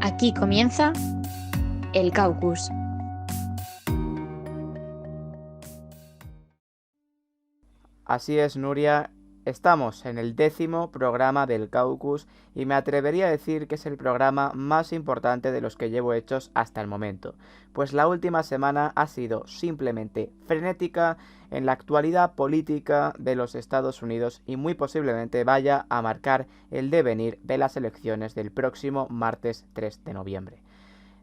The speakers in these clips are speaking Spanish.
Aquí comienza el Caucus. Así es, Nuria, estamos en el 10º programa del Caucus y me atrevería a decir que es el programa más importante de los que llevo hechos hasta el momento, pues la última semana ha sido simplemente frenética en la actualidad política de los Estados Unidos y muy posiblemente vaya a marcar el devenir de las elecciones del próximo martes 3 de noviembre.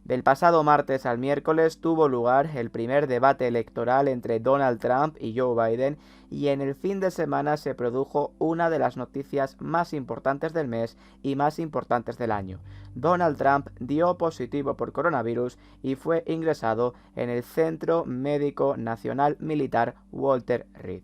Del pasado martes al miércoles tuvo lugar el primer debate electoral entre Donald Trump y Joe Biden y en el fin de semana se produjo una de las noticias más importantes del mes y más importantes del año. Donald Trump dio positivo por coronavirus y fue ingresado en el Centro Médico Nacional Militar Walter Reed.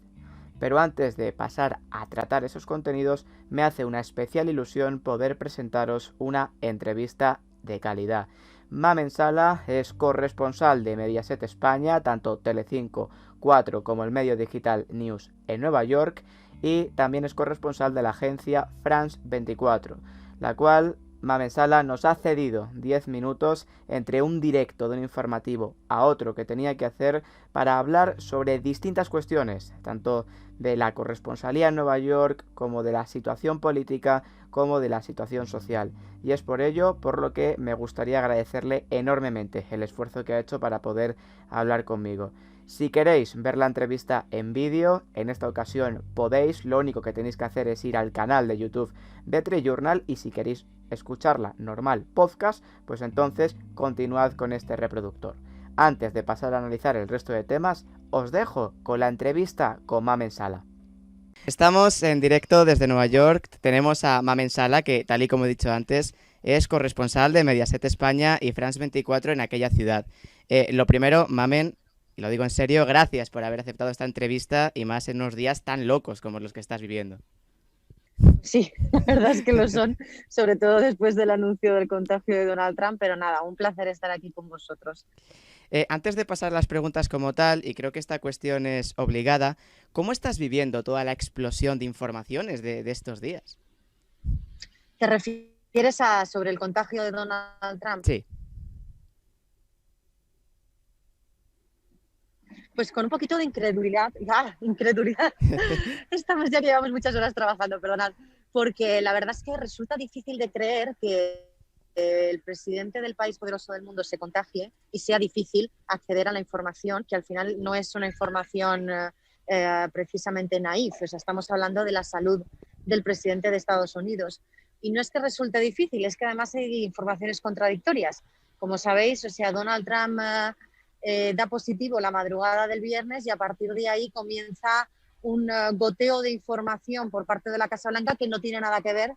Pero antes de pasar a tratar esos contenidos, me hace una especial ilusión poder presentaros una entrevista de calidad. Mamen Sala es corresponsal de Mediaset España, tanto Telecinco 4 como el medio digital News en Nueva York, y también es corresponsal de la agencia France 24, la cual Mamen Sala nos ha cedido 10 minutos entre un directo de un informativo a otro que tenía que hacer para hablar sobre distintas cuestiones, tanto de la corresponsalía en Nueva York como de la situación política como de la situación social. Y es por ello por lo que me gustaría agradecerle enormemente el esfuerzo que ha hecho para poder hablar conmigo. Si queréis ver la entrevista en vídeo, en esta ocasión podéis, lo único que tenéis que hacer es ir al canal de YouTube de TreJournal, y si queréis escucharla normal podcast, pues entonces continuad con este reproductor. Antes de pasar a analizar el resto de temas, os dejo con la entrevista con Mamen Sala. Estamos en directo desde Nueva York, tenemos a Mamen Sala, que tal y como he dicho antes, es corresponsal de Mediaset España y France 24 en aquella ciudad. Lo primero, Mamen, y lo digo en serio, gracias por haber aceptado esta entrevista y más en unos días tan locos como los que estás viviendo. Sí, la verdad es que lo son, sobre todo después del anuncio del contagio de Donald Trump, pero nada, un placer estar aquí con vosotros. Antes de pasar a las preguntas como tal, y creo que esta cuestión es obligada, ¿cómo estás viviendo toda la explosión de informaciones de estos días? ¿Te refieres sobre el contagio de Donald Trump? Sí. Pues con un poquito de incredulidad. Incredulidad. Estamos ya que llevamos muchas horas trabajando, perdonad, porque la verdad es que resulta difícil de creer que el presidente del país poderoso del mundo se contagie y sea difícil acceder a la información, que al final no es una información precisamente naif. O sea, estamos hablando de la salud del presidente de Estados Unidos. Y no es que resulte difícil, es que además hay informaciones contradictorias. Como sabéis, o sea, Donald Trump da positivo la madrugada del viernes y a partir de ahí comienza un goteo de información por parte de la Casa Blanca que no tiene nada que ver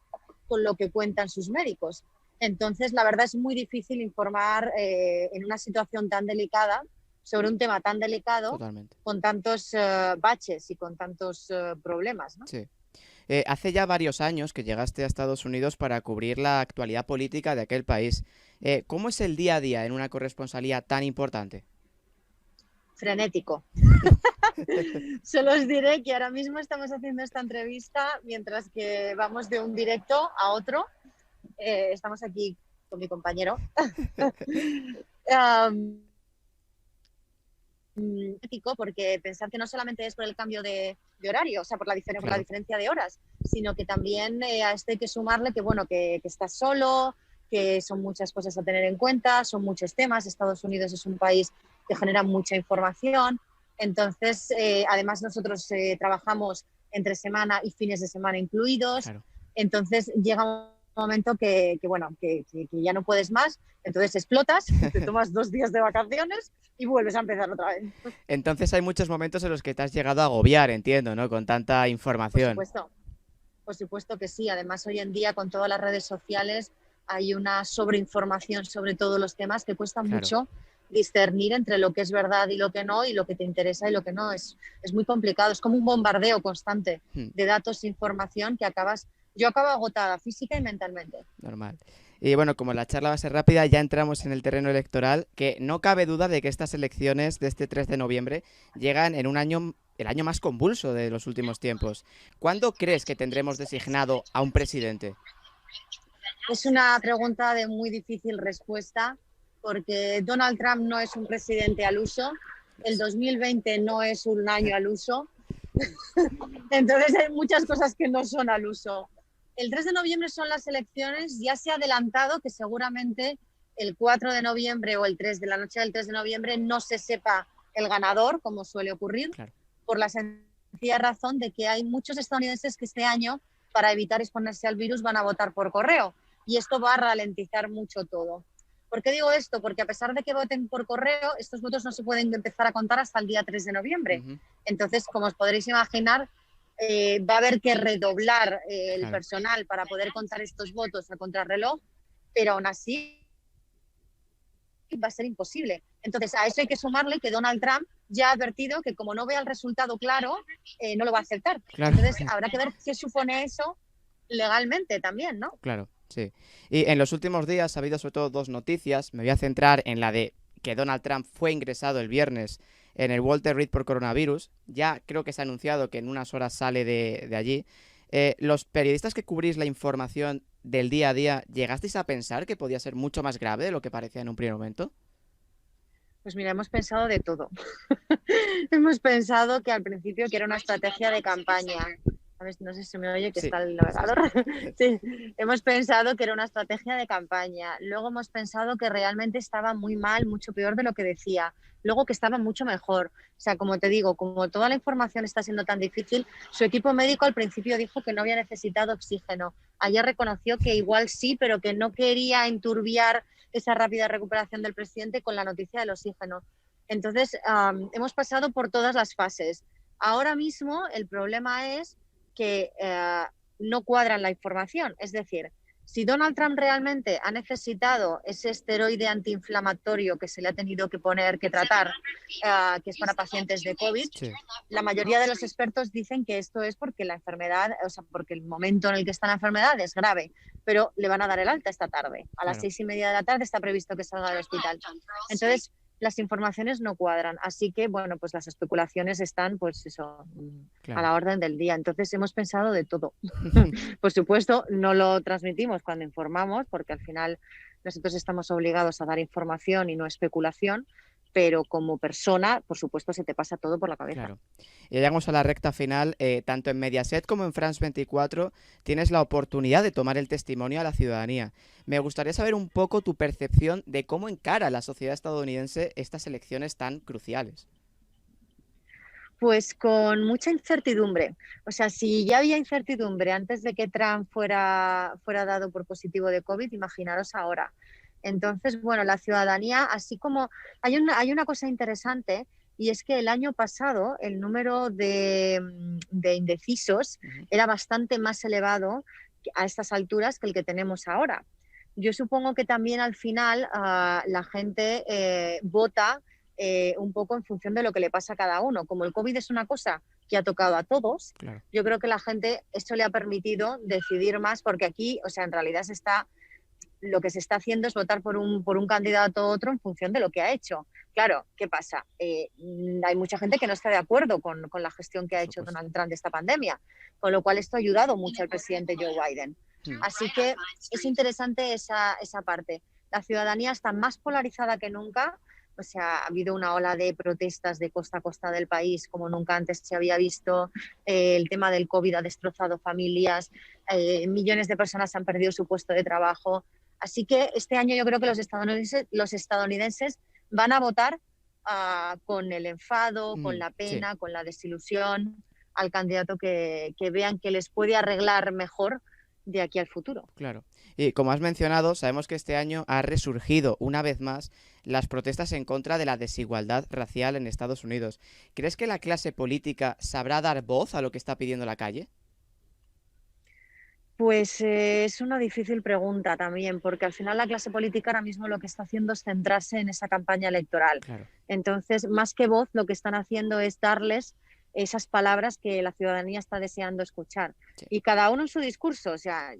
con lo que cuentan sus médicos. Entonces, la verdad es muy difícil informar en una situación tan delicada sobre un tema tan delicado. Totalmente. Con tantos baches y con tantos problemas, ¿no? Sí. Hace ya varios años que llegaste a Estados Unidos para cubrir la actualidad política de aquel país. ¿Cómo es el día a día en una corresponsalía tan importante? Frenético. Solo os diré que ahora mismo estamos haciendo esta entrevista mientras que vamos de un directo a otro. Estamos aquí con mi compañero. Porque pensar que no solamente es por el cambio de horario, o sea, por la diferencia de horas, sino que también a esto hay que sumarle que, bueno, que estás solo, que son muchas cosas a tener en cuenta, son muchos temas. Estados Unidos es un país que genera mucha información. Entonces, además nosotros trabajamos entre semana y fines de semana incluidos. Claro. Entonces llega un momento que ya no puedes más, entonces explotas, te tomas 2 días de vacaciones y vuelves a empezar otra vez. Entonces hay muchos momentos en los que te has llegado a agobiar, entiendo, ¿no? Con tanta información. Por supuesto que sí. Además, hoy en día con todas las redes sociales hay una sobreinformación sobre todos los temas que cuesta mucho discernir entre lo que es verdad y lo que no, y lo que te interesa y lo que no. Es muy complicado, es como un bombardeo constante de datos e información que yo acabo agotada física y mentalmente. Normal. Y bueno, como la charla va a ser rápida, ya entramos en el terreno electoral, que no cabe duda de que estas elecciones de este 3 de noviembre llegan en el año más convulso de los últimos tiempos. ¿Cuándo crees que tendremos designado a un presidente? Es una pregunta de muy difícil respuesta porque Donald Trump no es un presidente al uso, el 2020 no es un año al uso, entonces hay muchas cosas que no son al uso. El 3 de noviembre son las elecciones, ya se ha adelantado que seguramente el 4 de noviembre o el 3 de la noche del 3 de noviembre no se sepa el ganador, como suele ocurrir, Claro. por la sencilla razón de que hay muchos estadounidenses que este año, para evitar exponerse al virus, van a votar por correo. Y esto va a ralentizar mucho todo. ¿Por qué digo esto? Porque a pesar de que voten por correo, estos votos no se pueden empezar a contar hasta el día 3 de noviembre. Entonces, como os podréis imaginar, va a haber que redoblar el Claro. personal para poder contar estos votos a contrarreloj, pero aún así va a ser imposible. Entonces, a eso hay que sumarle que Donald Trump ya ha advertido que como no vea el resultado claro, no lo va a aceptar. Claro. Entonces, habrá que ver qué supone eso legalmente también, ¿no? Claro, sí. Y en los últimos días ha habido sobre todo dos noticias. Me voy a centrar en la de que Donald Trump fue ingresado el viernes en el Walter Reed por coronavirus. Ya creo que se ha anunciado que en unas horas sale de allí. Los periodistas que cubrís la información del día a día, ¿llegasteis a pensar que podía ser mucho más grave de lo que parecía en un primer momento? Pues mira, hemos pensado de todo. Hemos pensado que al principio que era una estrategia de campaña. ¿Sabes? No sé si me oye que Sí, está el sí, navegador. sí. Sí. Hemos pensado que era una estrategia de campaña. Luego hemos pensado que realmente estaba muy mal, mucho peor de lo que decía. Luego que estaba mucho mejor. O sea, como te digo, como toda la información está siendo tan difícil, su equipo médico al principio dijo que no había necesitado oxígeno. Ayer reconoció que igual sí, pero que no quería enturbiar esa rápida recuperación del presidente con la noticia del oxígeno. Entonces, hemos pasado por todas las fases. Ahora mismo el problema es que no cuadran la información. Es decir, si Donald Trump realmente ha necesitado ese esteroide antiinflamatorio que se le ha tenido que poner, que tratar, que es para pacientes de COVID, Sí, la mayoría de los expertos dicen que esto es porque la enfermedad, o sea, porque el momento en el que está la enfermedad es grave, pero le van a dar el alta esta tarde. A las claro. 6:30 de la tarde está previsto que salga del hospital. Entonces, las informaciones no cuadran. Así que, bueno, pues las especulaciones están, pues eso, a Claro. la orden del día. Entonces, hemos pensado de todo. Por supuesto, no lo transmitimos cuando informamos, porque al final nosotros estamos obligados a dar información y no especulación, pero como persona, por supuesto, se te pasa todo por la cabeza. Claro. Y llegamos a la recta final. Tanto en Mediaset como en France 24 tienes la oportunidad de tomar el testimonio a la ciudadanía. Me gustaría saber un poco tu percepción de cómo encara la sociedad estadounidense estas elecciones tan cruciales. Pues con mucha incertidumbre. O sea, si ya había incertidumbre antes de que Trump fuera dado por positivo de COVID, imaginaros ahora. Entonces, bueno, la ciudadanía, así como hay una cosa interesante, y es que el año pasado el número de indecisos era bastante más elevado a estas alturas que el que tenemos ahora. Yo supongo que también al final la gente vota un poco en función de lo que le pasa a cada uno. Como el COVID es una cosa que ha tocado a todos, Claro. yo creo que la gente, esto le ha permitido decidir más, porque aquí, o sea, en realidad lo que se está haciendo es votar por un candidato u otro en función de lo que ha hecho. Claro, ¿qué pasa? Hay mucha gente que no está de acuerdo con la gestión que Por ha hecho supuesto. Donald Trump de esta pandemia, con lo cual esto ha ayudado mucho al presidente Joe Biden. Así que es interesante esa parte. La ciudadanía está más polarizada que nunca. O sea, ha habido una ola de protestas de costa a costa del país como nunca antes se había visto. El tema del COVID ha destrozado familias. Millones de personas han perdido su puesto de trabajo. Así que este año yo creo que los estadounidenses van a votar con el enfado, con la Sí, pena, con la desilusión al candidato que vean que les puede arreglar mejor de aquí al futuro. claro. Y como has mencionado, sabemos que este año ha resurgido una vez más las protestas en contra de la desigualdad racial en Estados Unidos. ¿Crees que la clase política sabrá dar voz a lo que está pidiendo la calle? Pues es una difícil pregunta también, porque al final la clase política ahora mismo lo que está haciendo es centrarse en esa campaña electoral. Claro. Entonces, más que voz, lo que están haciendo es darles esas palabras que la ciudadanía está deseando escuchar. Sí. Y cada uno en su discurso, o sea,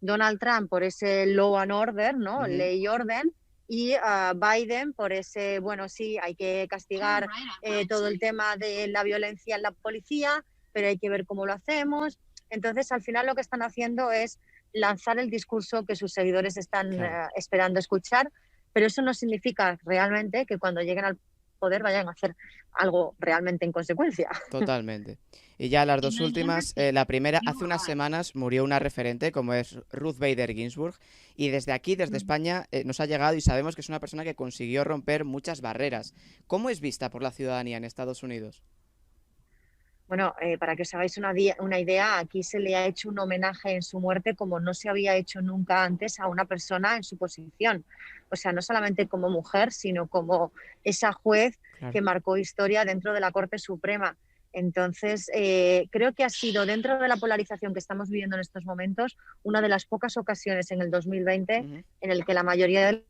Donald Trump por ese law and order, ¿no? Ley y orden, y Biden por ese, bueno, sí, hay que castigar todo el tema de la violencia en la policía, pero hay que ver cómo lo hacemos. Entonces, al final lo que están haciendo es lanzar el discurso que sus seguidores están Claro. esperando escuchar, pero eso no significa realmente que cuando lleguen al poder vayan a hacer algo realmente en consecuencia. Totalmente. Y ya las Y dos no entiendes últimas, que la primera, you hace unas are. semanas murió una referente como es Ruth Bader Ginsburg y desde aquí, desde Mm. España, nos ha llegado y sabemos que es una persona que consiguió romper muchas barreras. ¿Cómo es vista por la ciudadanía en Estados Unidos? Bueno, para que os hagáis una idea, aquí se le ha hecho un homenaje en su muerte como no se había hecho nunca antes a una persona en su posición. O sea, no solamente como mujer, sino como esa juez Claro. que marcó historia dentro de la Corte Suprema. Entonces, creo que ha sido, dentro de la polarización que estamos viviendo en estos momentos, una de las pocas ocasiones en el 2020 Ujú. en el que la mayoría de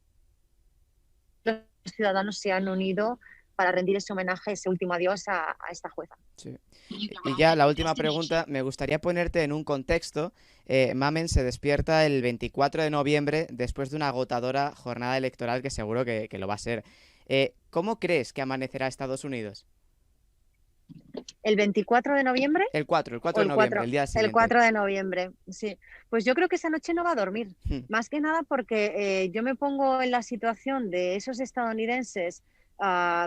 los ciudadanos se han unido para rendir ese homenaje, ese último adiós a esta jueza. Sí. Y ya la última pregunta, me gustaría ponerte en un contexto. Mamen se despierta el 24 de noviembre después de una agotadora jornada electoral que seguro que lo va a ser. ¿Cómo crees que amanecerá Estados Unidos? ¿El 24 de noviembre? El O 4 de noviembre, el día el siguiente. 4 de noviembre, sí. Pues yo creo que esa noche no va a dormir. Hmm. Más que nada porque yo me pongo en la situación de esos estadounidenses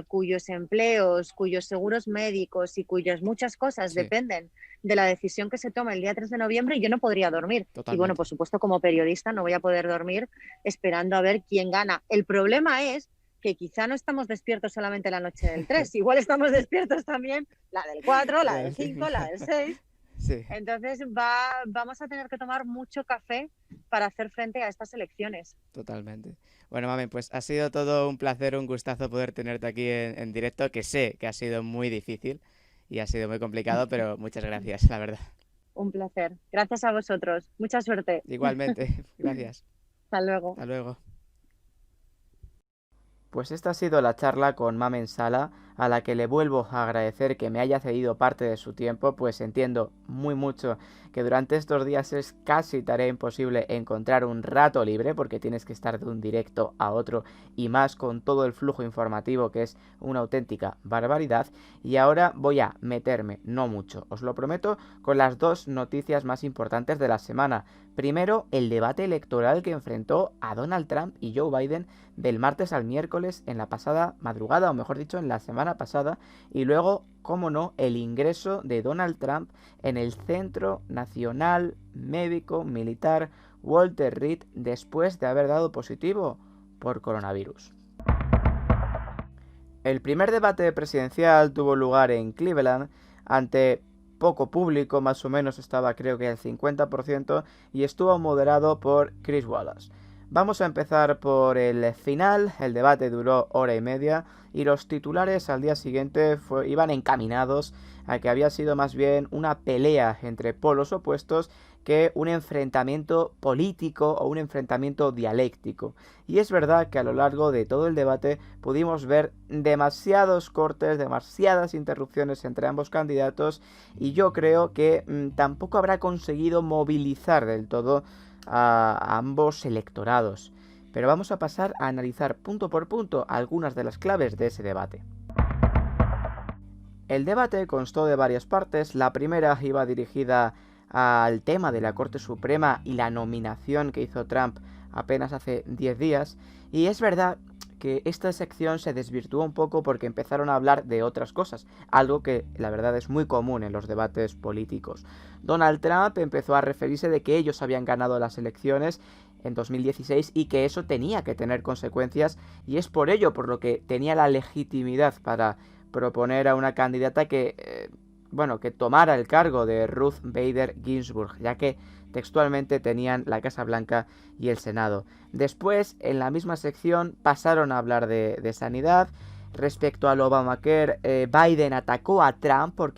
cuyos empleos, cuyos seguros médicos y cuyas muchas cosas Sí, dependen de la decisión que se toma el día 3 de noviembre y yo no podría dormir. Y bueno, totalmente. por supuesto, como periodista no voy a poder dormir esperando a ver quién gana. El problema es que quizá no estamos despiertos solamente la noche del 3, igual estamos despiertos también la del 4, la del 5, la del 6. Sí, Entonces vamos a tener que tomar mucho café para hacer frente a estas elecciones. totalmente. Bueno, Mamen, pues ha sido todo un placer, un gustazo poder tenerte aquí en directo, que sé que ha sido muy difícil y ha sido muy complicado, pero muchas gracias, la verdad. Un placer. Gracias a vosotros. Mucha suerte. Igualmente, gracias. Hasta luego. Hasta luego. Pues esta ha sido la charla con Mamen Sala, a la que le vuelvo a agradecer que me haya cedido parte de su tiempo, pues entiendo muy mucho que durante estos días es casi tarea imposible encontrar un rato libre, porque tienes que estar de un directo a otro y más con todo el flujo informativo que es una auténtica barbaridad. Y ahora voy a meterme, no mucho, os lo prometo, con las dos noticias más importantes de la semana. Primero, el debate electoral que enfrentó a Donald Trump y Joe Biden del martes al miércoles en la pasada madrugada, o mejor dicho, en la semana pasada, y luego, cómo no, el ingreso de Donald Trump en el Centro Nacional Médico Militar Walter Reed después de haber dado positivo por coronavirus. El primer debate presidencial tuvo lugar en Cleveland ante poco público, más o menos estaba creo que el 50%, y estuvo moderado por Chris Wallace. Vamos a empezar por el final, el debate duró hora y media y los titulares al día siguiente iban encaminados a que había sido más bien una pelea entre polos opuestos que un enfrentamiento político o un enfrentamiento dialéctico. Y es verdad que a lo largo de todo el debate pudimos ver demasiados cortes, demasiadas interrupciones entre ambos candidatos y yo creo que tampoco habrá conseguido movilizar del todo a ambos electorados. Pero vamos a pasar a analizar punto por punto algunas de las claves de ese debate. El debate constó de varias partes. La primera iba dirigida al tema de la Corte Suprema y la nominación que hizo Trump apenas hace 10 días. Y es verdad que esta sección se desvirtuó un poco porque empezaron a hablar de otras cosas, algo que la verdad es muy común en los debates políticos. Donald Trump empezó a referirse de que ellos habían ganado las elecciones en 2016 y que eso tenía que tener consecuencias y es por ello por lo que tenía la legitimidad para proponer a una candidata que tomara el cargo de Ruth Bader Ginsburg, ya que textualmente tenían la Casa Blanca y el Senado. Después, en la misma sección, pasaron a hablar de sanidad. Respecto al Obamacare, Biden atacó a Trump por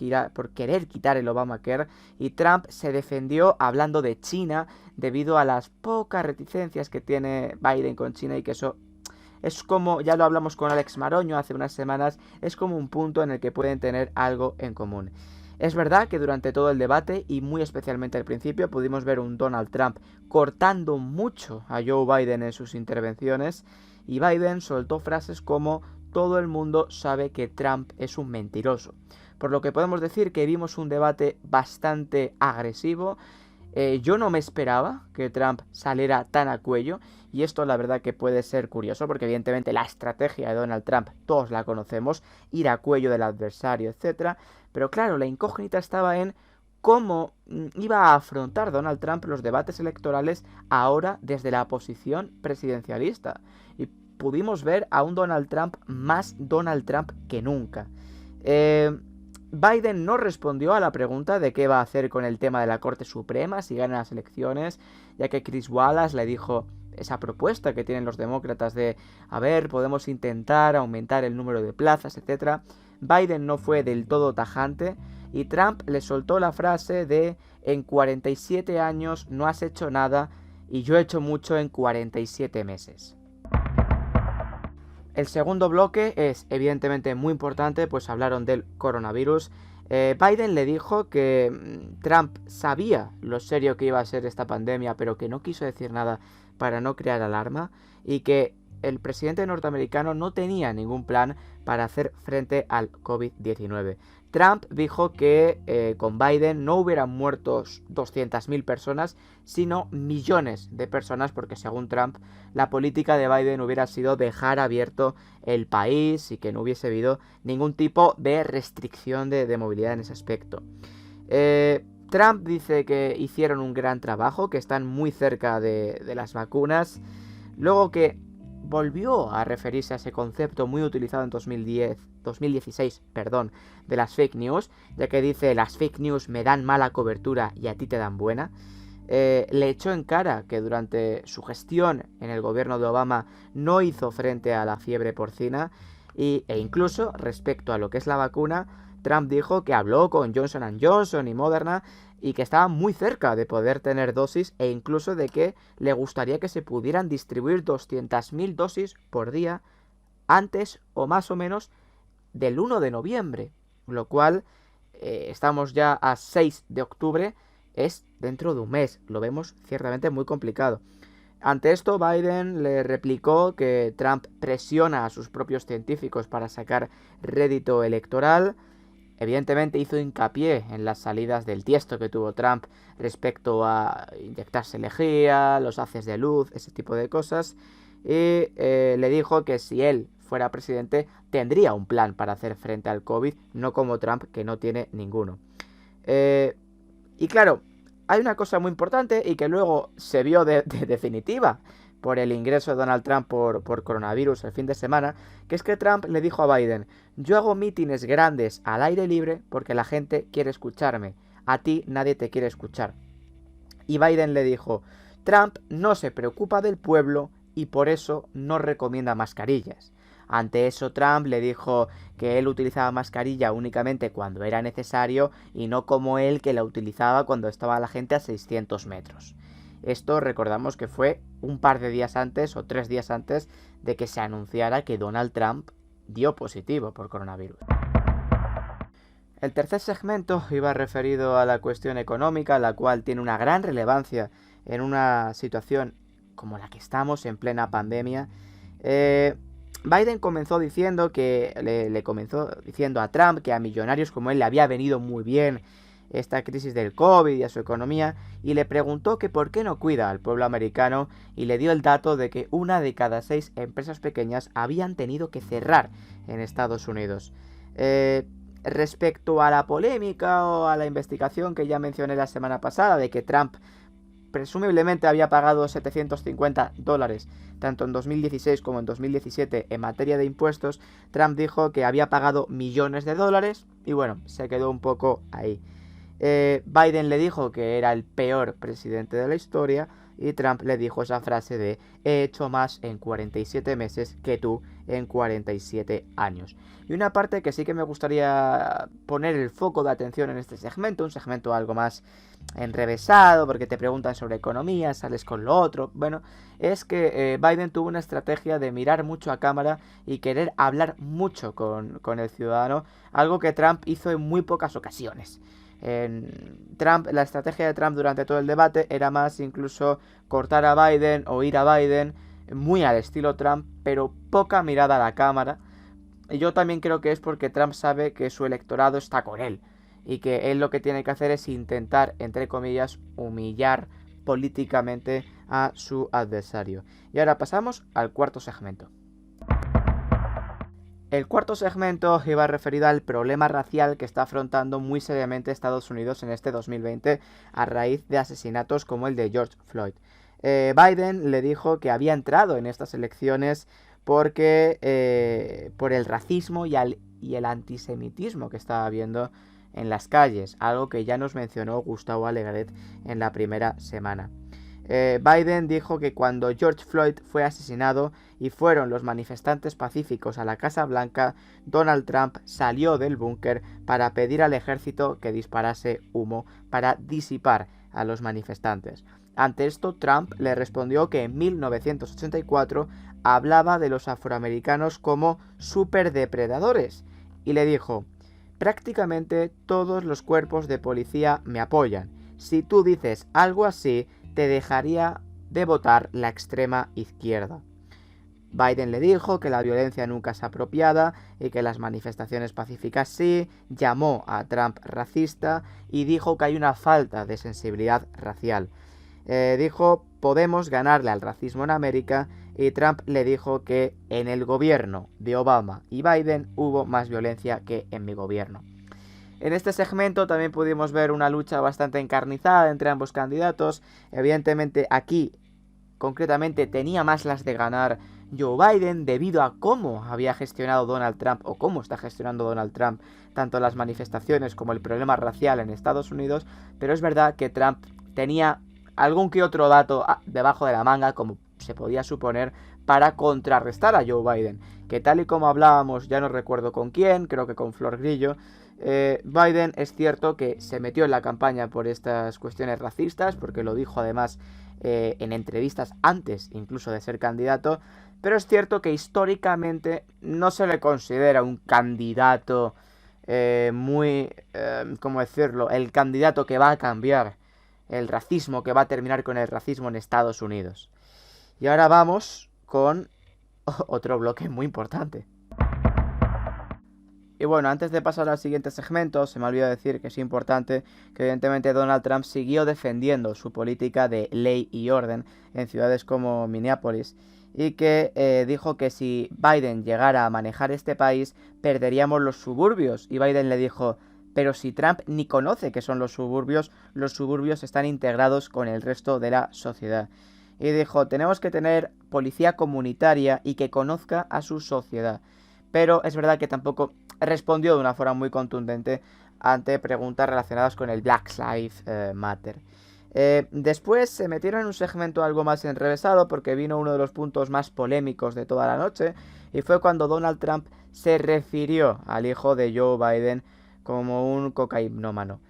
querer quitar el Obamacare y Trump se defendió hablando de China debido a las pocas reticencias que tiene Biden con China y que eso es como, ya lo hablamos con Alex Maroño hace unas semanas, es como un punto en el que pueden tener algo en común. Es verdad que durante todo el debate, y muy especialmente al principio, pudimos ver un Donald Trump cortando mucho a Joe Biden en sus intervenciones, y Biden soltó frases como todo el mundo sabe que Trump es un mentiroso. Por lo que podemos decir que vimos un debate bastante agresivo. Yo no me esperaba que Trump saliera tan a cuello, y esto la verdad que puede ser curioso porque evidentemente la estrategia de Donald Trump todos la conocemos, ir a cuello del adversario, etcétera. Pero claro, la incógnita estaba en cómo iba a afrontar Donald Trump los debates electorales ahora desde la posición presidencialista. Y pudimos ver a un Donald Trump más Donald Trump que nunca. Biden no respondió a la pregunta de qué va a hacer con el tema de la Corte Suprema si gana las elecciones, ya que Chris Wallace le dijo esa propuesta que tienen los demócratas de, a ver, podemos intentar aumentar el número de plazas, etc. Biden no fue del todo tajante y Trump le soltó la frase de, en 47 años no has hecho nada y yo he hecho mucho en 47 meses. El segundo bloque es evidentemente muy importante, pues hablaron del coronavirus. Biden le dijo que Trump sabía lo serio que iba a ser esta pandemia, pero que no quiso decir nada para no crear alarma, y que el presidente norteamericano no tenía ningún plan para hacer frente al COVID-19. Trump dijo que con Biden no hubieran muerto 200.000 personas, sino millones de personas, porque según Trump, la política de Biden hubiera sido dejar abierto el país y que no hubiese habido ningún tipo de restricción de movilidad en ese aspecto. Trump dice que hicieron un gran trabajo, que están muy cerca de las vacunas. Luego que volvió a referirse a ese concepto muy utilizado en 2016, de las fake news, ya que dice, las fake news me dan mala cobertura y a ti te dan buena. Le echó en cara que durante su gestión en el gobierno de Obama no hizo frente a la fiebre porcina, e incluso respecto a lo que es la vacuna, Trump dijo que habló con Johnson & Johnson y Moderna y que estaba muy cerca de poder tener dosis, e incluso de que le gustaría que se pudieran distribuir 200.000 dosis por día antes o más o menos del 1 de noviembre, lo cual estamos ya a 6 de octubre, es dentro de un mes, lo vemos ciertamente muy complicado. Ante esto, Biden le replicó que Trump presiona a sus propios científicos para sacar rédito electoral. Evidentemente hizo hincapié en las salidas del tiesto que tuvo Trump respecto a inyectarse lejía, los haces de luz, ese tipo de cosas. Y le dijo que si él fuera presidente tendría un plan para hacer frente al COVID, no como Trump, que no tiene ninguno. Y claro, hay una cosa muy importante y que luego se vio de definitiva por el ingreso de Donald Trump por coronavirus el fin de semana, que es que Trump le dijo a Biden, yo hago mítines grandes al aire libre porque la gente quiere escucharme, a ti nadie te quiere escuchar. Y Biden le dijo, Trump no se preocupa del pueblo y por eso no recomienda mascarillas. Ante eso Trump le dijo que él utilizaba mascarilla únicamente cuando era necesario y no como él, que la utilizaba cuando estaba la gente a 600 metros. Esto recordamos que fue un par de días antes o 3 días antes de que se anunciara que Donald Trump dio positivo por coronavirus. El tercer segmento iba referido a la cuestión económica, la cual tiene una gran relevancia en una situación como la que estamos en plena pandemia. Biden comenzó diciendo que le comenzó diciendo a Trump que a millonarios como él le había venido muy bien esta crisis del COVID y a su economía, y le preguntó que por qué no cuida al pueblo americano, y le dio el dato de que 1 de cada 6 empresas pequeñas habían tenido que cerrar en Estados Unidos. Respecto a la polémica o a la investigación que ya mencioné la semana pasada de que Trump presumiblemente había pagado $750 tanto en 2016 como en 2017 en materia de impuestos, Trump dijo que había pagado millones de dólares y bueno, se quedó un poco ahí. Biden le dijo que era el peor presidente de la historia y Trump le dijo esa frase de he hecho más en 47 meses que tú en 47 años. Y una parte que sí que me gustaría poner el foco de atención en este segmento, un segmento algo más enrevesado porque te preguntan sobre economía, sales con lo otro, bueno, es que Biden tuvo una estrategia de mirar mucho a cámara y querer hablar mucho con el ciudadano, algo que Trump hizo en muy pocas ocasiones. La estrategia de Trump durante todo el debate era más incluso cortar a Biden o ir a Biden, muy al estilo Trump, pero poca mirada a la cámara. Y yo también creo que es porque Trump sabe que su electorado está con él y que él lo que tiene que hacer es intentar, entre comillas, humillar políticamente a su adversario. Y ahora pasamos al cuarto segmento. El cuarto segmento iba referido al problema racial que está afrontando muy seriamente Estados Unidos en este 2020 a raíz de asesinatos como el de George Floyd. Biden le dijo que había entrado en estas elecciones porque por el racismo y el antisemitismo que estaba habiendo en las calles, algo que ya nos mencionó Gustavo Alegret en la primera semana. Biden dijo que cuando George Floyd fue asesinado y fueron los manifestantes pacíficos a la Casa Blanca, Donald Trump salió del búnker para pedir al ejército que disparase humo para disipar a los manifestantes. Ante esto, Trump le respondió que en 1984 hablaba de los afroamericanos como superdepredadores y le dijo: prácticamente todos los cuerpos de policía me apoyan. Si tú dices algo así, te dejaría de votar la extrema izquierda. Biden le dijo que la violencia nunca es apropiada y que las manifestaciones pacíficas sí, llamó a Trump racista y dijo que hay una falta de sensibilidad racial. Dijo: podemos ganarle al racismo en América, y Trump le dijo que en el gobierno de Obama y Biden hubo más violencia que en mi gobierno. En este segmento también pudimos ver una lucha bastante encarnizada entre ambos candidatos. Evidentemente aquí, concretamente, tenía más las de ganar Joe Biden debido a cómo había gestionado Donald Trump o cómo está gestionando Donald Trump tanto las manifestaciones como el problema racial en Estados Unidos, pero es verdad que Trump tenía algún que otro dato debajo de la manga, como se podía suponer, para contrarrestar a Joe Biden, que tal y como hablábamos, ya no recuerdo con quién, creo que con Flor Grillo, Biden es cierto que se metió en la campaña por estas cuestiones racistas, porque lo dijo además en entrevistas antes incluso de ser candidato, pero es cierto que históricamente no se le considera un candidato ¿cómo decirlo?, el candidato que va a cambiar el racismo, que va a terminar con el racismo en Estados Unidos. Y ahora vamos con otro bloque muy importante. Y bueno, antes de pasar al siguiente segmento, se me olvidó decir que es importante que evidentemente Donald Trump siguió defendiendo su política de ley y orden en ciudades como Minneapolis y que dijo que si Biden llegara a manejar este país, perderíamos los suburbios. Y Biden le dijo: pero si Trump ni conoce qué son los suburbios están integrados con el resto de la sociedad. Y dijo: tenemos que tener policía comunitaria y que conozca a su sociedad. Pero es verdad que tampoco respondió de una forma muy contundente ante preguntas relacionadas con el Black Lives Matter. Después se metieron en un segmento algo más enrevesado porque vino uno de los puntos más polémicos de toda la noche y fue cuando Donald Trump se refirió al hijo de Joe Biden como un cocainómano.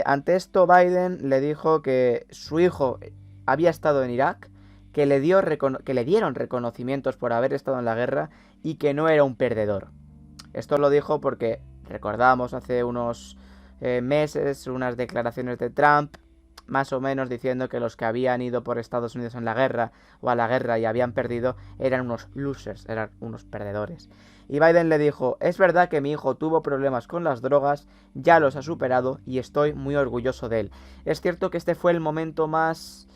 Ante esto, Biden le dijo que su hijo había estado en Irak, que le dieron reconocimientos por haber estado en la guerra y que no era un perdedor. Esto lo dijo porque recordábamos hace unos meses unas declaraciones de Trump, más o menos diciendo que los que habían ido por Estados Unidos en la guerra o a la guerra y habían perdido eran unos losers, eran unos perdedores. Y Biden le dijo: es verdad que mi hijo tuvo problemas con las drogas, ya los ha superado y estoy muy orgulloso de él. Es cierto que este fue el momento más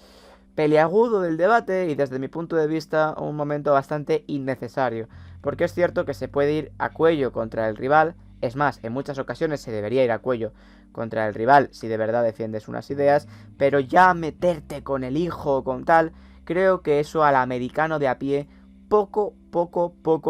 peliagudo del debate y desde mi punto de vista un momento bastante innecesario, porque es cierto que se puede ir a cuello contra el rival. Es más, en muchas ocasiones se debería ir a cuello contra el rival si de verdad defiendes unas ideas, pero ya meterte con el hijo o con tal, creo que eso al americano de a pie poco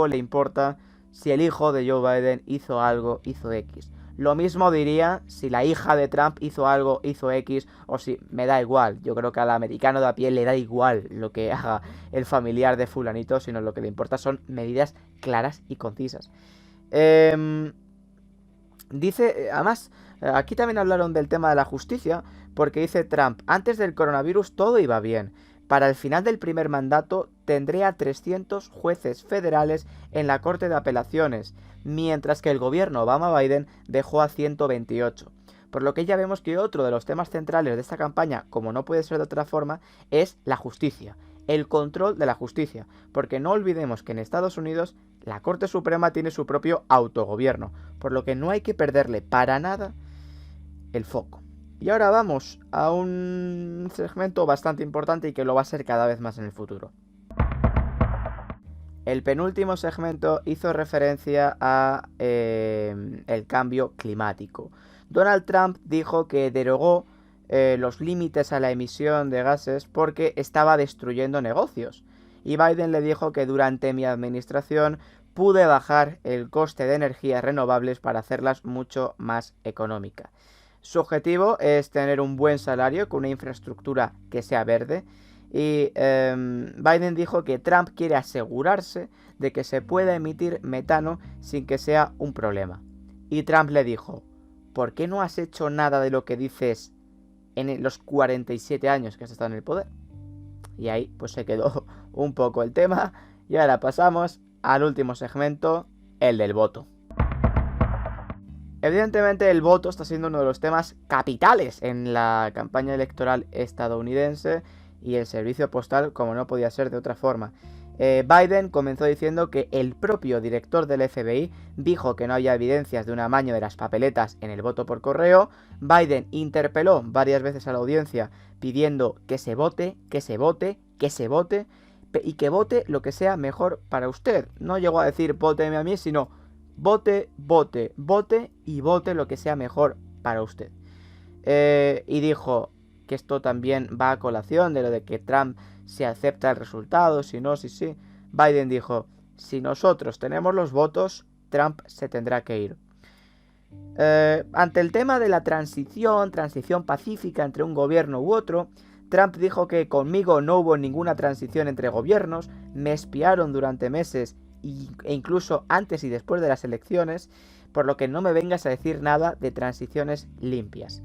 le importa si el hijo de Joe Biden hizo algo, hizo X. Lo mismo diría si la hija de Trump hizo algo, hizo X, o si me da igual. Yo creo que al americano de a pie le da igual lo que haga el familiar de fulanito, sino lo que le importa son medidas claras y concisas. Dice, además, aquí también hablaron del tema de la justicia, porque dice Trump: antes del coronavirus todo iba bien. Para el final del primer mandato tendré a 300 jueces federales en la Corte de Apelaciones, mientras que el gobierno Obama-Biden dejó a 128. Por lo que ya vemos que otro de los temas centrales de esta campaña, como no puede ser de otra forma, es la justicia, el control de la justicia, porque no olvidemos que en Estados Unidos la Corte Suprema tiene su propio autogobierno, por lo que no hay que perderle para nada el foco. Y ahora vamos a un segmento bastante importante y que lo va a ser cada vez más en el futuro. El penúltimo segmento hizo referencia a el cambio climático. Donald Trump dijo que derogó los límites a la emisión de gases porque estaba destruyendo negocios. Y Biden le dijo que durante mi administración pude bajar el coste de energías renovables para hacerlas mucho más económicas. Su objetivo es tener un buen salario con una infraestructura que sea verde. Y Biden dijo que Trump quiere asegurarse de que se pueda emitir metano sin que sea un problema. Y Trump le dijo, ¿por qué no has hecho nada de lo que dices en los 47 años que has estado en el poder? Y ahí pues se quedó un poco el tema. Y ahora pasamos al último segmento, el del voto. Evidentemente el voto está siendo uno de los temas capitales en la campaña electoral estadounidense y el servicio postal, como no podía ser de otra forma. Biden comenzó diciendo que el propio director del FBI dijo que no había evidencias de un amaño de las papeletas en el voto por correo. Biden interpeló varias veces a la audiencia pidiendo que se vote, que se vote, que se vote y que vote lo que sea mejor para usted. No llegó a decir vóteme a mí, sino vote, vote, vote y vote lo que sea mejor para usted. Y dijo que esto también va a colación de lo de que Trump si acepta el resultado, si no, si sí. Biden dijo, si nosotros tenemos los votos, Trump se tendrá que ir. Ante el tema de la transición pacífica entre un gobierno u otro, Trump dijo que conmigo no hubo ninguna transición entre gobiernos, me espiaron durante meses e incluso antes y después de las elecciones, por lo que no me vengas a decir nada de transiciones limpias.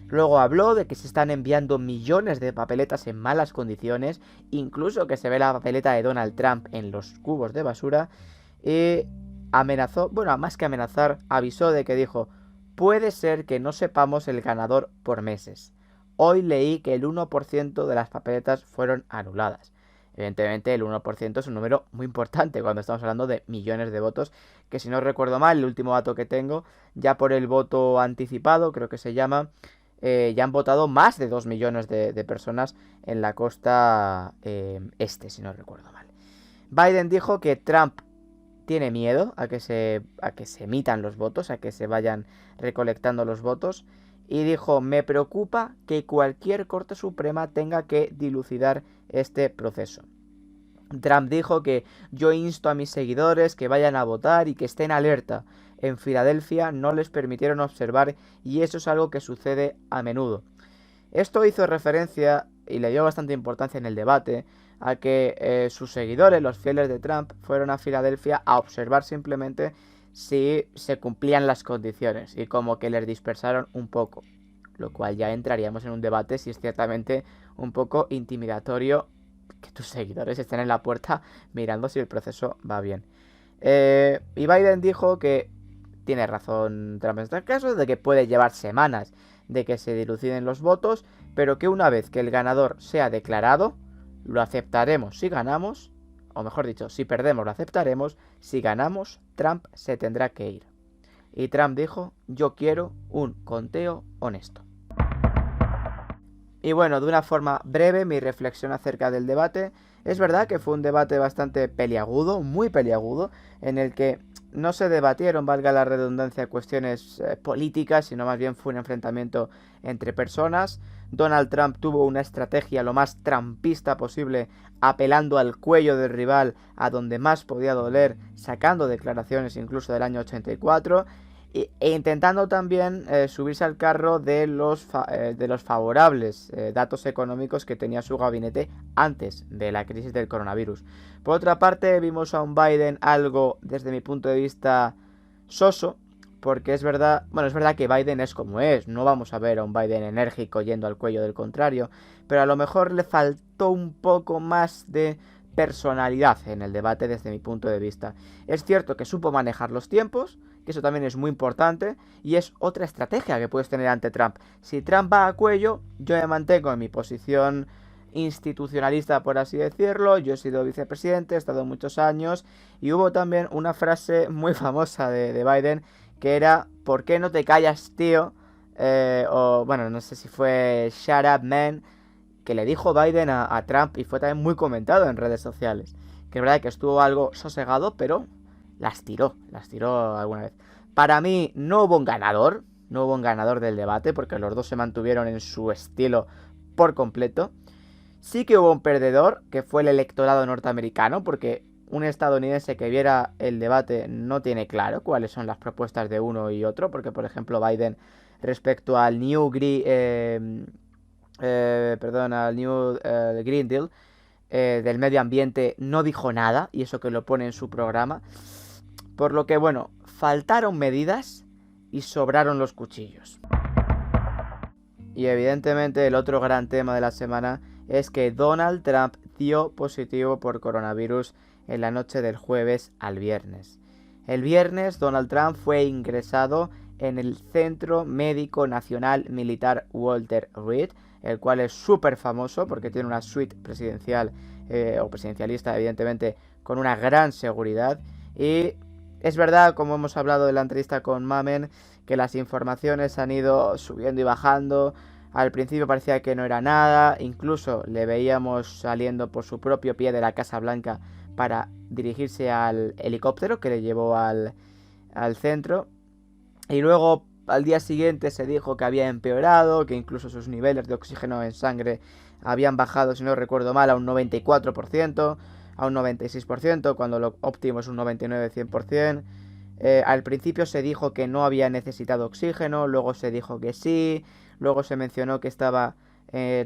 Luego habló de que se están enviando millones de papeletas en malas condiciones, incluso que se ve la papeleta de Donald Trump en los cubos de basura, y amenazó, bueno, más que amenazar, avisó de que dijo, puede ser que no sepamos el ganador por meses. Hoy leí que el 1% de las papeletas fueron anuladas. Evidentemente el 1% es un número muy importante cuando estamos hablando de millones de votos, que si no recuerdo mal, el último dato que tengo, ya por el voto anticipado, creo que se llama, ya han votado más de 2 millones de personas en la costa este, si no recuerdo mal. Biden dijo que Trump tiene miedo a que se emitan los votos, a que se vayan recolectando los votos, y dijo, me preocupa que cualquier Corte Suprema tenga que dilucidar este proceso. Trump dijo que yo insto a mis seguidores que vayan a votar y que estén alerta. En Filadelfia no les permitieron observar y eso es algo que sucede a menudo. Esto hizo referencia, y le dio bastante importancia en el debate, a que sus seguidores, los fieles de Trump, fueron a Filadelfia a observar simplemente si se cumplían las condiciones y como que les dispersaron un poco, lo cual ya entraríamos en un debate si es ciertamente un poco intimidatorio que tus seguidores estén en la puerta mirando si el proceso va bien. Y Biden dijo que tiene razón Trump en este caso, de que puede llevar semanas de que se diluciden los votos, pero que una vez que el ganador sea declarado, lo aceptaremos si ganamos, o mejor dicho, si perdemos lo aceptaremos, si ganamos, Trump se tendrá que ir. Y Trump dijo, yo quiero un conteo honesto. Y bueno, de una forma breve, mi reflexión acerca del debate. Es verdad que fue un debate bastante peliagudo, muy peliagudo, en el que no se debatieron, valga la redundancia, cuestiones políticas, sino más bien fue un enfrentamiento entre personas. Donald Trump tuvo una estrategia lo más trumpista posible, apelando al cuello del rival a donde más podía doler, sacando declaraciones incluso del año 84, e intentando también subirse al carro de los favorables datos económicos que tenía su gabinete antes de la crisis del coronavirus. Por otra parte, vimos a un Biden algo, desde mi punto de vista, soso, porque es verdad que Biden es como es, no vamos a ver a un Biden enérgico yendo al cuello del contrario, pero a lo mejor le faltó un poco más de personalidad en el debate desde mi punto de vista. Es cierto que supo manejar los tiempos, que eso también es muy importante, y es otra estrategia que puedes tener ante Trump. Si Trump va a cuello, yo me mantengo en mi posición institucionalista, por así decirlo. Yo he sido vicepresidente, he estado muchos años, y hubo también una frase muy famosa de Biden, que era, ¿por qué no te callas, tío? o bueno, no sé si fue Shut Up Man, que le dijo Biden a Trump y fue también muy comentado en redes sociales. Que es verdad que estuvo algo sosegado, pero las tiró alguna vez. Para mí no hubo un ganador del debate, porque los dos se mantuvieron en su estilo por completo. Sí que hubo un perdedor, que fue el electorado norteamericano, porque un estadounidense que viera el debate no tiene claro cuáles son las propuestas de uno y otro, porque por ejemplo Biden respecto al al New Green Deal del medio ambiente no dijo nada, y eso que lo pone en su programa. Por lo que bueno, faltaron medidas y sobraron los cuchillos. Y evidentemente el otro gran tema de la semana es que Donald Trump dio positivo por coronavirus en la noche del jueves al viernes. El viernes Donald Trump fue ingresado en el Centro Médico Nacional Militar Walter Reed, el cual es súper famoso porque tiene una suite presidencial o presidencialista, evidentemente, con una gran seguridad. Y es verdad, como hemos hablado en la entrevista con Mamen, que las informaciones han ido subiendo y bajando. Al principio parecía que no era nada, incluso le veíamos saliendo por su propio pie de la Casa Blanca para dirigirse al helicóptero que le llevó al centro. Y luego al día siguiente se dijo que había empeorado, que incluso sus niveles de oxígeno en sangre habían bajado, si no recuerdo mal, a un 94%, a un 96%, cuando lo óptimo es un 99-100%. Al principio se dijo que no había necesitado oxígeno, luego se dijo que sí, luego se mencionó que estaba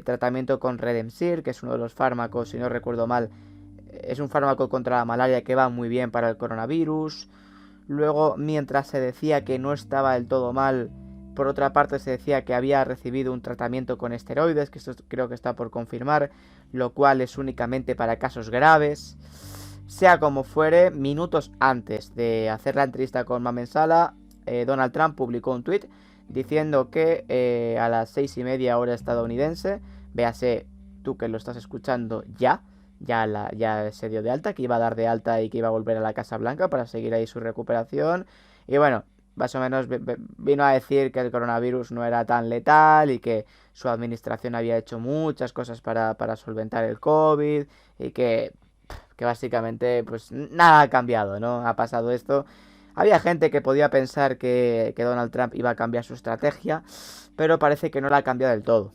tratamiento con Redemsir, que es uno de los fármacos, si no recuerdo mal, es un fármaco contra la malaria que va muy bien para el coronavirus. Luego, mientras se decía que no estaba del todo mal, por otra parte se decía que había recibido un tratamiento con esteroides, que esto creo que está por confirmar, lo cual es únicamente para casos graves. Sea como fuere, minutos antes de hacer la entrevista con Mamen Sala, Donald Trump publicó un tweet diciendo que a las 6:30 hora estadounidense, véase tú que lo estás escuchando ya se dio de alta, que iba a dar de alta y que iba a volver a la Casa Blanca para seguir ahí su recuperación. Y bueno, más o menos vino a decir que el coronavirus no era tan letal y que su administración había hecho muchas cosas para solventar el COVID y que básicamente pues nada ha cambiado, ¿no? Ha pasado esto. Había gente que podía pensar que Donald Trump iba a cambiar su estrategia, pero parece que no la ha cambiado del todo.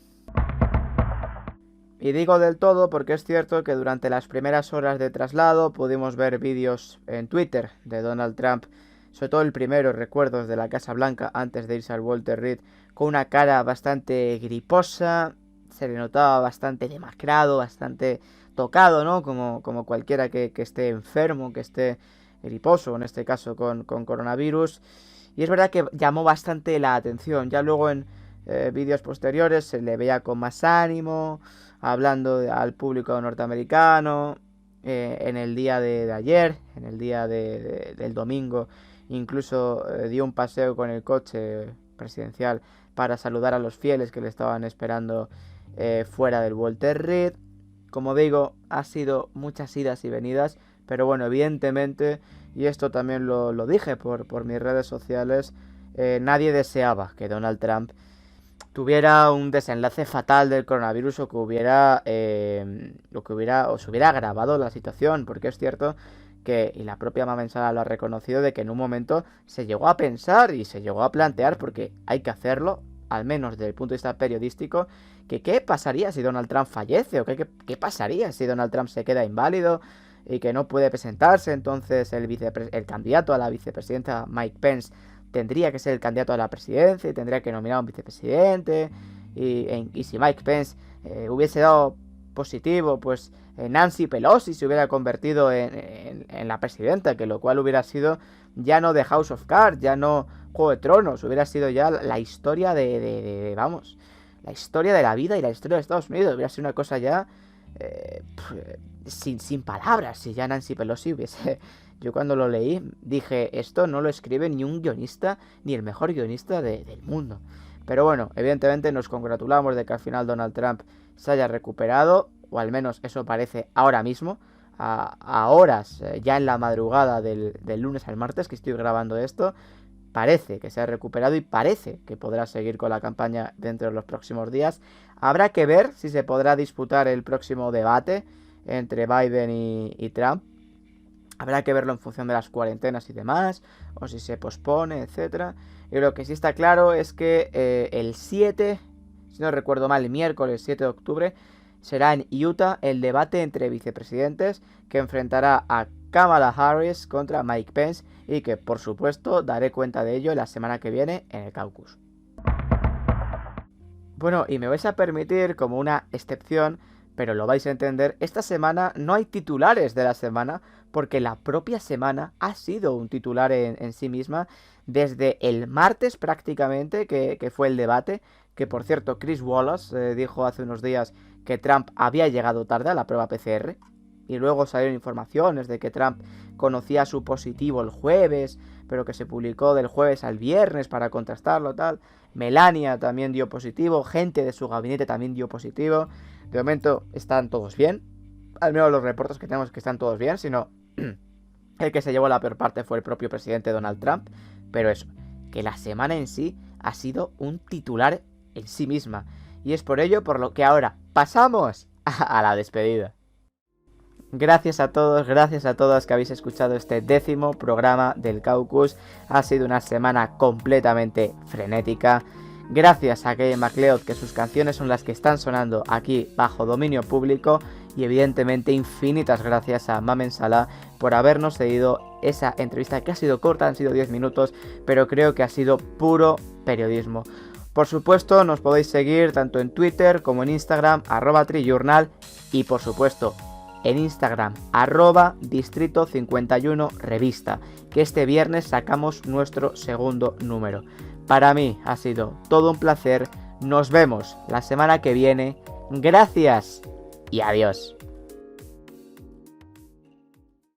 Y digo del todo porque es cierto que durante las primeras horas de traslado pudimos ver vídeos en Twitter de Donald Trump, sobre todo el primero, recuerdos de la Casa Blanca antes de irse al Walter Reed, con una cara bastante griposa, se le notaba bastante demacrado, bastante tocado, ¿no? Como cualquiera que esté enfermo, que esté griposo, en este caso con coronavirus. Y es verdad que llamó bastante la atención. Ya luego en vídeos posteriores se le veía con más ánimo, hablando al público norteamericano. En el día de ayer, en el día del domingo, incluso dio un paseo con el coche presidencial para saludar a los fieles que le estaban esperando fuera del Walter Reed. Como digo, ha sido muchas idas y venidas, pero bueno, evidentemente, y esto también lo dije por mis redes sociales, nadie deseaba que Donald Trump tuviera un desenlace fatal del coronavirus o que hubiera o se hubiera agravado la situación, porque es cierto que, y la propia Mamen Sala lo ha reconocido, de que en un momento se llegó a pensar y se llegó a plantear, porque hay que hacerlo, al menos desde el punto de vista periodístico, que qué pasaría si Donald Trump fallece, o qué pasaría si Donald Trump se queda inválido y que no puede presentarse. Entonces el candidato a la vicepresidenta, Mike Pence, tendría que ser el candidato a la presidencia y tendría que nominar a un vicepresidente. Y si Mike Pence hubiese dado positivo, pues Nancy Pelosi se hubiera convertido en la presidenta, que lo cual hubiera sido ya no de House of Cards, ya no Juego de Tronos, hubiera sido ya la historia la historia de la vida y la historia de Estados Unidos. Hubiera sido una cosa ya sin palabras. Si ya Nancy Pelosi hubiese... Yo cuando lo leí dije, esto no lo escribe ni un guionista, ni el mejor guionista del mundo. Pero bueno, evidentemente nos congratulamos de que al final Donald Trump se haya recuperado, o al menos eso parece ahora mismo, a horas, ya en la madrugada del lunes al martes que estoy grabando esto. parece que se ha recuperado y parece que podrá seguir con la campaña dentro de los próximos días. Habrá que ver si se podrá disputar el próximo debate entre Biden y Trump. Habrá que verlo en función de las cuarentenas y demás, o si se pospone, etcétera. Y lo que sí está claro es que el 7, si no recuerdo mal, el miércoles 7 de octubre, será en Utah el debate entre vicepresidentes que enfrentará a Kamala Harris contra Mike Pence y que, por supuesto, daré cuenta de ello la semana que viene en el caucus. Bueno, y me vais a permitir como una excepción, pero lo vais a entender, esta semana no hay titulares de la semana porque la propia semana ha sido un titular en sí misma desde el martes prácticamente que fue el debate, que por cierto Chris Wallace dijo hace unos días que Trump había llegado tarde a la prueba PCR y luego salieron informaciones de que Trump conocía su positivo el jueves, pero que se publicó del jueves al viernes para contrastarlo tal. Melania también dio positivo, gente de su gabinete también dio positivo. De momento están todos bien, al menos los reportes que tenemos que están todos bien, sino el que se llevó la peor parte fue el propio presidente Donald Trump. Pero eso, que la semana en sí ha sido un titular en sí misma. Y es por ello por lo que ahora pasamos a la despedida. Gracias a todos, gracias a todas que habéis escuchado este 10º programa del Caucus. Ha sido una semana completamente frenética. Gracias a Kevin MacLeod, que sus canciones son las que están sonando aquí bajo dominio público. Y evidentemente infinitas gracias a Mamen Salah por habernos cedido esa entrevista que ha sido corta, han sido 10 minutos, pero creo que ha sido puro periodismo. Por supuesto, nos podéis seguir tanto en Twitter como en Instagram, @trijournal, y por supuesto en Instagram, @distrito51 revista, que este viernes sacamos nuestro segundo número. Para mí ha sido todo un placer, nos vemos la semana que viene, gracias y adiós.